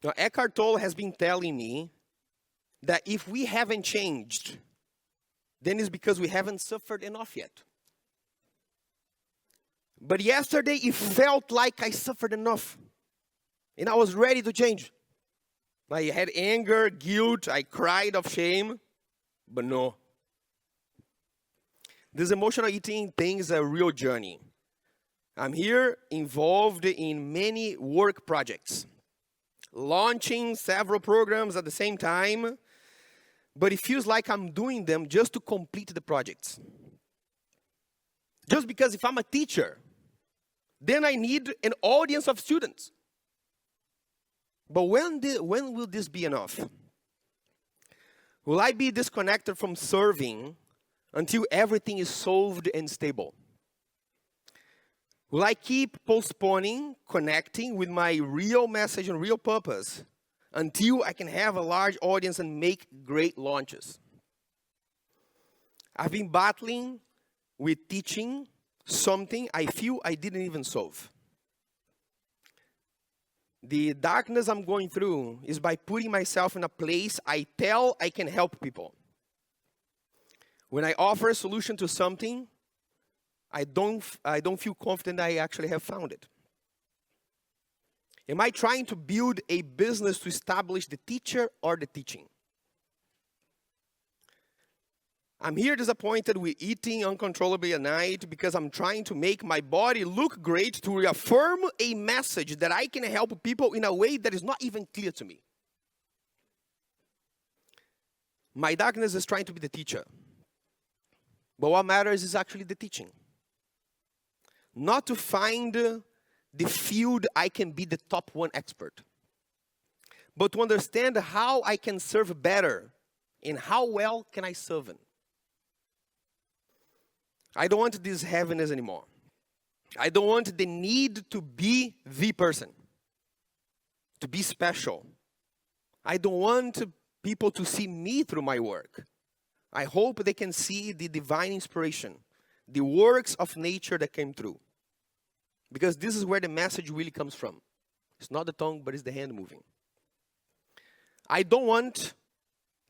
Speaker 1: Now, Eckhart Tolle has been telling me that if we haven't changed, then it's because we haven't suffered enough yet. But yesterday, it felt like I suffered enough. And I was ready to change. I had anger, guilt, I cried of shame. But no. This emotional eating thing is a real journey. I'm here involved in many work projects. launching several programs at the same time, but it feels like I'm doing them just to complete the projects. Just because if I'm a teacher, then I need an audience of students. But when will this be enough? Will I be disconnected from serving until everything is solved and stable? Will I keep postponing connecting with my real message and real purpose until I can have a large audience and make great launches? I've been battling with teaching something I feel I didn't even solve. The darkness I'm going through is by putting myself in a place I tell I can help people. When I offer a solution to something, I don't feel confident I actually have found it. Am I trying to build a business to establish the teacher or the teaching? I'm here disappointed with eating uncontrollably at night because I'm trying to make my body look great to reaffirm a message that I can help people in a way that is not even clear to me. My darkness is trying to be the teacher. But what matters is actually the teaching. Not to find the field I can be the top one expert, but to understand how I can serve better and how well can I serve in. I don't want this heaviness anymore. I don't want the need to be the person, to be special. I don't want people to see me through my work. I hope they can see the divine inspiration, the works of nature that came through. Because this is where the message really comes from. It's not the tongue, but it's the hand moving. I don't want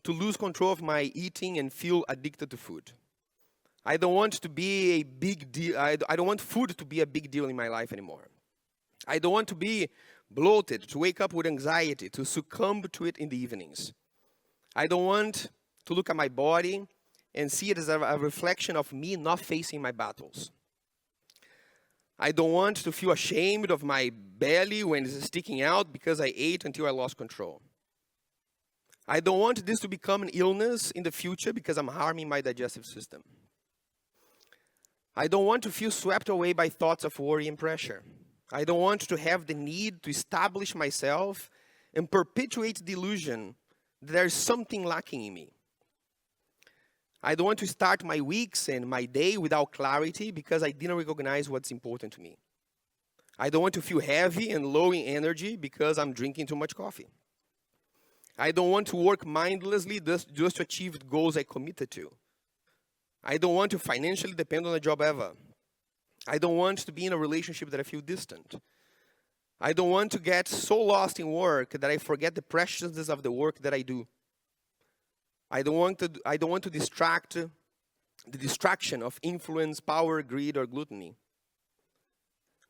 Speaker 1: to lose control of my eating and feel addicted to food. I don't want to be a big deal. I don't want food to be a big deal in my life anymore. I don't want to be bloated, to wake up with anxiety, to succumb to it in the evenings. I don't want to look at my body and see it as a reflection of me not facing my battles. I don't want to feel ashamed of my belly when it's sticking out because I ate until I lost control. I don't want this to become an illness in the future because I'm harming my digestive system. I don't want to feel swept away by thoughts of worry and pressure. I don't want to have the need to establish myself and perpetuate the illusion that there is something lacking in me. I don't want to start my weeks and my day without clarity because I didn't recognize what's important to me. I don't want to feel heavy and low in energy because I'm drinking too much coffee. I don't want to work mindlessly just to achieve the goals I committed to. I don't want to financially depend on a job ever. I don't want to be in a relationship that I feel distant. I don't want to get so lost in work that I forget the preciousness of the work that I do. I don't want to distract the distraction of influence, power, greed, or gluttony.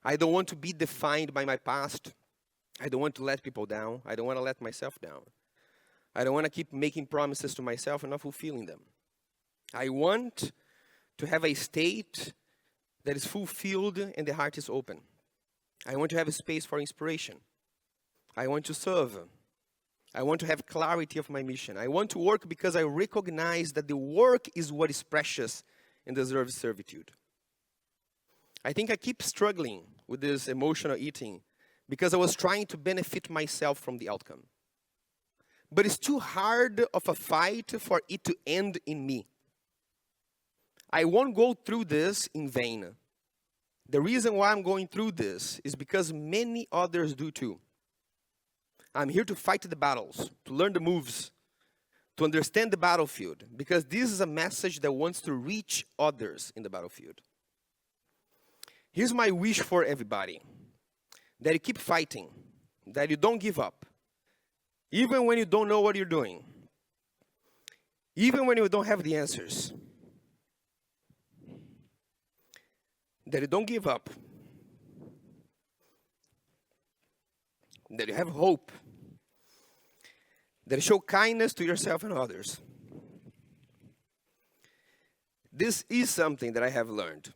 Speaker 1: I don't want to be defined by my past. I don't want to let people down. I don't want to let myself down. I don't want to keep making promises to myself and not fulfilling them. I want to have a state that is fulfilled and the heart is open. I want to have a space for inspiration. I want to serve. I want to have clarity of my mission. I want to work because I recognize that the work is what is precious and deserves servitude. I think I keep struggling with this emotional eating because I was trying to benefit myself from the outcome. But it's too hard of a fight for it to end in me. I won't go through this in vain. The reason why I'm going through this is because many others do too. I'm here to fight the battles, to learn the moves, to understand the battlefield, because this is a message that wants to reach others in the battlefield. Here's my wish for everybody, that you keep fighting, that you don't give up, even when you don't know what you're doing, even when you don't have the answers, that you don't give up, that you have hope, that you show kindness to yourself and others. This is something that I have learned.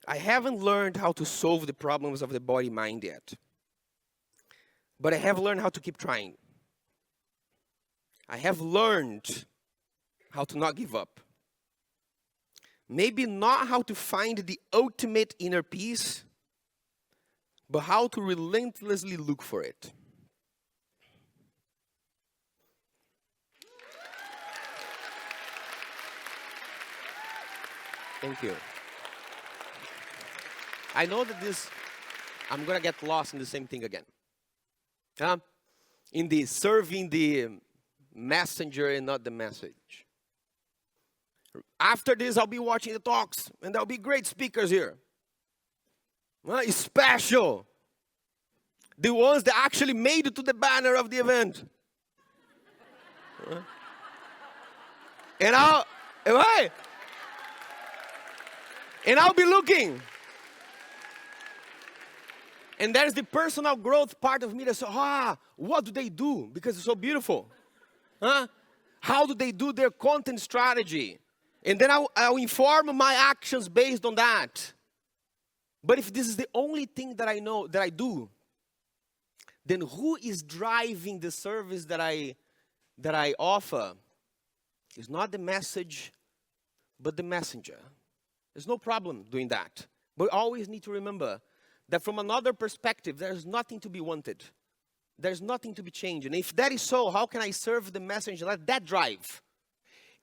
Speaker 1: I haven't learned how to solve the problems of the body-mind yet. But I have learned how to keep trying. I have learned how to not give up. Maybe not how to find the ultimate inner peace, but how to relentlessly look for it. Thank you. I know that I'm going to get lost in the same thing again. In the serving the messenger and not the message. After this, I'll be watching the talks, and there'll be great speakers here. It's special. The ones that actually made it to the banner of the event. And I'll be looking. And there's the personal growth part of me that says, what do they do? Because it's so beautiful. How do they do their content strategy? And then I'll inform my actions based on that. But if this is the only thing that I know, that I do, then who is driving the service that I offer? It's not the message, but the messenger. There's no problem doing that. But we always need to remember that from another perspective, there's nothing to be wanted. There's nothing to be changed. And if that is so, how can I serve the messenger? Let that drive.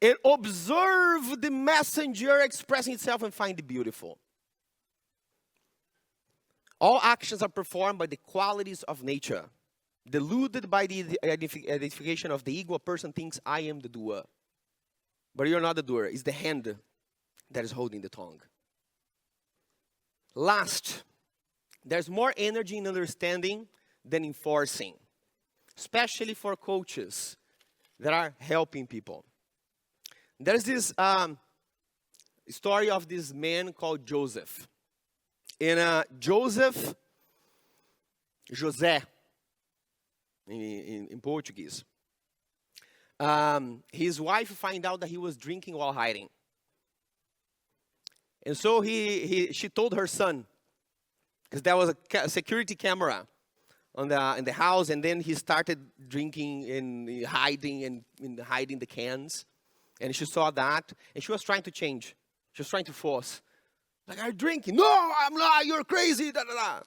Speaker 1: And observe the messenger expressing itself and find it beautiful. All actions are performed by the qualities of nature. Deluded by the identification of the ego, a person thinks, I am the doer. But you're not the doer. It's the hand that is holding the tongue. Last, there's more energy in understanding than enforcing. Especially for coaches that are helping people. There's this story of this man called Joseph. And José, in Portuguese. His wife found out that he was drinking while hiding. And so she told her son, because there was a security camera in the house, and then he started drinking and hiding the cans. And she saw that, and she was trying to change. She was trying to force. Like, are you drinking? No, I'm not. You're crazy. Da, da, da.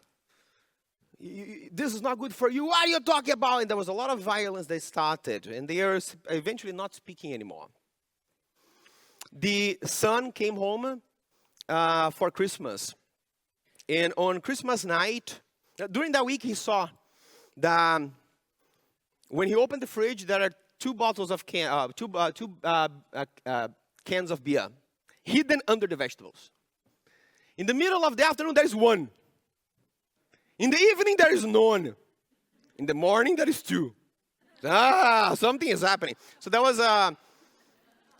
Speaker 1: This is not good for you. What are you talking about? And there was a lot of violence that started, and they are eventually not speaking anymore. The son came home for Christmas. And on Christmas night, during that week, he saw that when he opened the fridge, there are two bottles of cans of beer hidden under the vegetables. In the middle of the afternoon, there is one. In the evening, there is none. In the morning, there is two. Something is happening. So that was,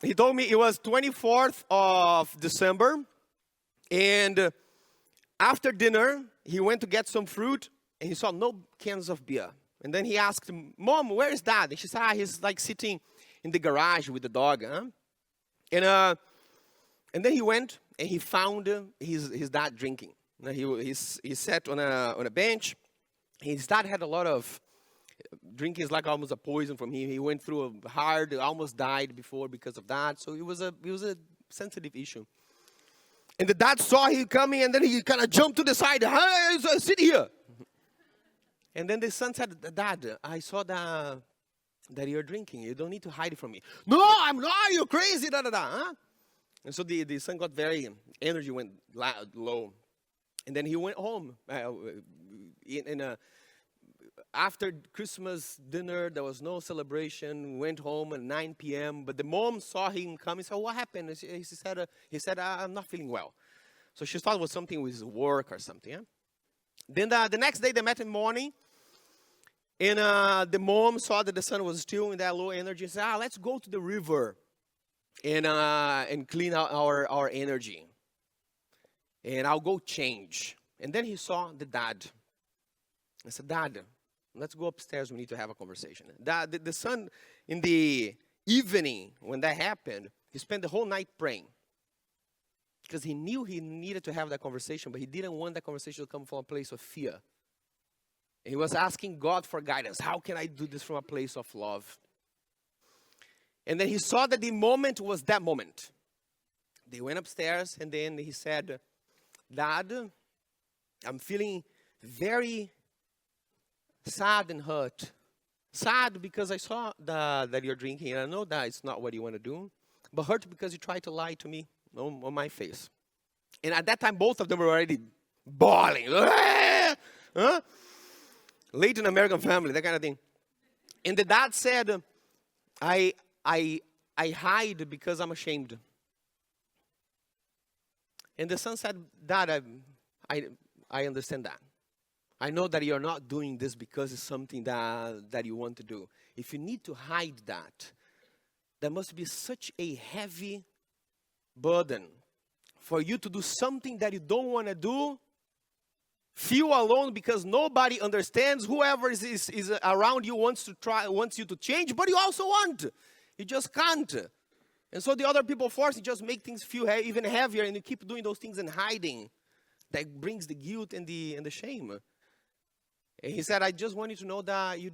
Speaker 1: he told me it was 24th of December. And after dinner, he went to get some fruit, and he saw no cans of beer. And then he asked, Mom, where is Dad? And she said, he's like sitting in the garage with the dog. And then he went, and he found his dad drinking. He sat on a bench. His dad had a lot of drinking. Is like almost a poison from him. He went through a hard, almost died before because of that. So it was a sensitive issue. And the dad saw him coming, and then he kind of jumped to the side. Hey, sit here. And then the son said, Dad, I saw that you're drinking. You don't need to hide it from me. No, I'm not. You're crazy. Da, da, da. Huh? And so the son got energy went low. And then he went home. After Christmas dinner, there was no celebration. Went home at 9 p.m. But the mom saw him coming. Said, what happened? He said, I'm not feeling well. So she thought it was something with work or something. Yeah? Then the next day, they met in the morning. And the mom saw that the son was still in that low energy. And said, let's go to the river and clean out our energy. And I'll go change. And then he saw the dad. I said, Dad, let's go upstairs. We need to have a conversation. The son, in the evening, when that happened, he spent the whole night praying. Because he knew he needed to have that conversation, but he didn't want that conversation to come from a place of fear. He was asking God for guidance. How can I do this from a place of love? And then he saw that the moment was that moment. They went upstairs, and then he said, Dad, I'm feeling very sad and hurt. Sad because I saw that you're drinking, and I know that it's not what you want to do. But hurt because you tried to lie to me on my face. And at that time, both of them were already bawling. Huh? Latin American family, that kind of thing. And the dad said, I hide because I'm ashamed. And the son said, Dad, I understand that. I know that you're not doing this because it's something that you want to do. If you need to hide that, there must be such a heavy burden for you to do something that you don't want to do, feel alone because nobody understands. Whoever is around you wants you to change, but you also want. You just can't. And so the other people force you, just make things feel even heavier, and you keep doing those things and hiding. That brings the guilt and the shame. And he said, I just want you to know that you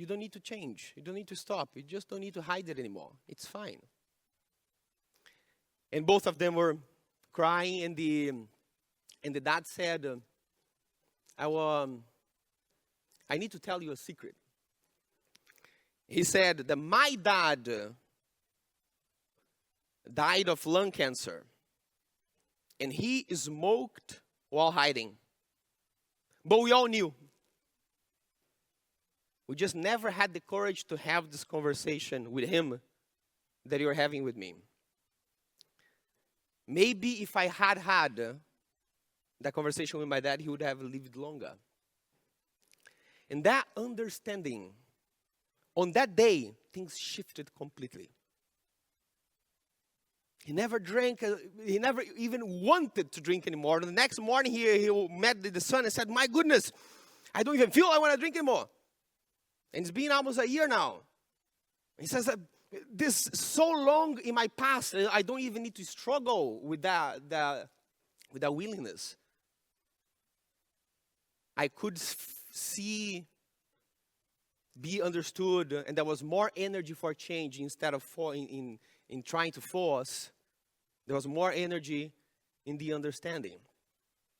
Speaker 1: don't need to change. You don't need to stop. You just don't need to hide it anymore. It's fine. And both of them were crying, and the dad said, I need to tell you a secret. He said that my dad died of lung cancer, and he smoked while hiding. But we all knew. We just never had the courage to have this conversation with him that you're having with me. Maybe if I had that conversation with my dad, he would have lived longer. And that understanding, on that day, things shifted completely. He never drank, he never even wanted to drink anymore. The next morning, he met the son and said, my goodness, I don't even feel I want to drink anymore. And it's been almost a year now. He says that this so long in my past, I don't even need to struggle with that willingness. I could see, be understood, and there was more energy for change instead of in trying to force. There was more energy in the understanding.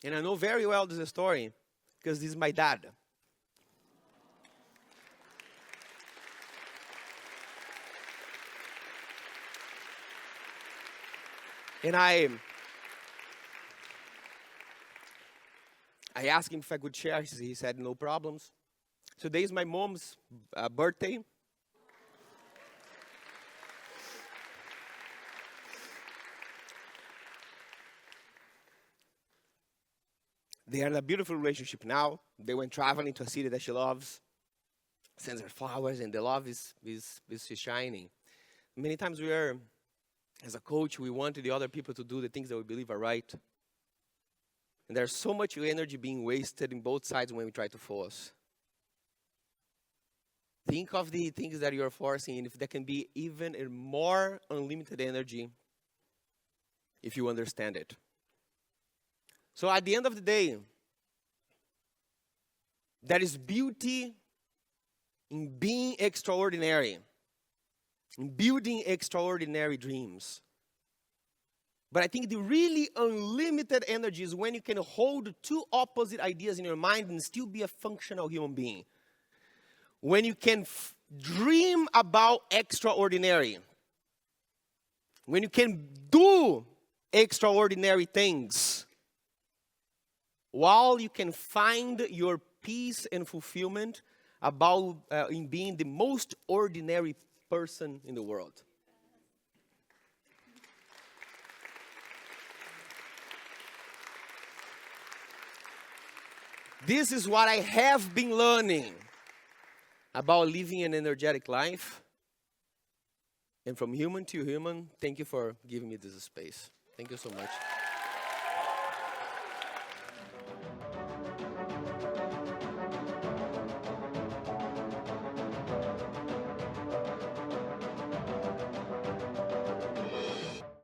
Speaker 1: And I know very well this story because this is my dad. And I asked him if I could share. He said, no problems. Today is my mom's birthday. They are in a beautiful relationship now. They went traveling to a city that she loves, sends her flowers, and the love is shining. Many times as a coach, we want the other people to do the things that we believe are right. And there's so much energy being wasted in both sides when we try to force. Think of the things that you're forcing, and if there can be even a more unlimited energy if you understand it. So at the end of the day, there is beauty in being extraordinary, in building extraordinary dreams. But I think the really unlimited energy is when you can hold two opposite ideas in your mind and still be a functional human being. When you can dream about extraordinary. When you can do extraordinary things. While you can find your peace and fulfillment in being the most ordinary person in the world. This is what I have been learning about living an energetic life. And from human to human, thank you for giving me this space. Thank you so much.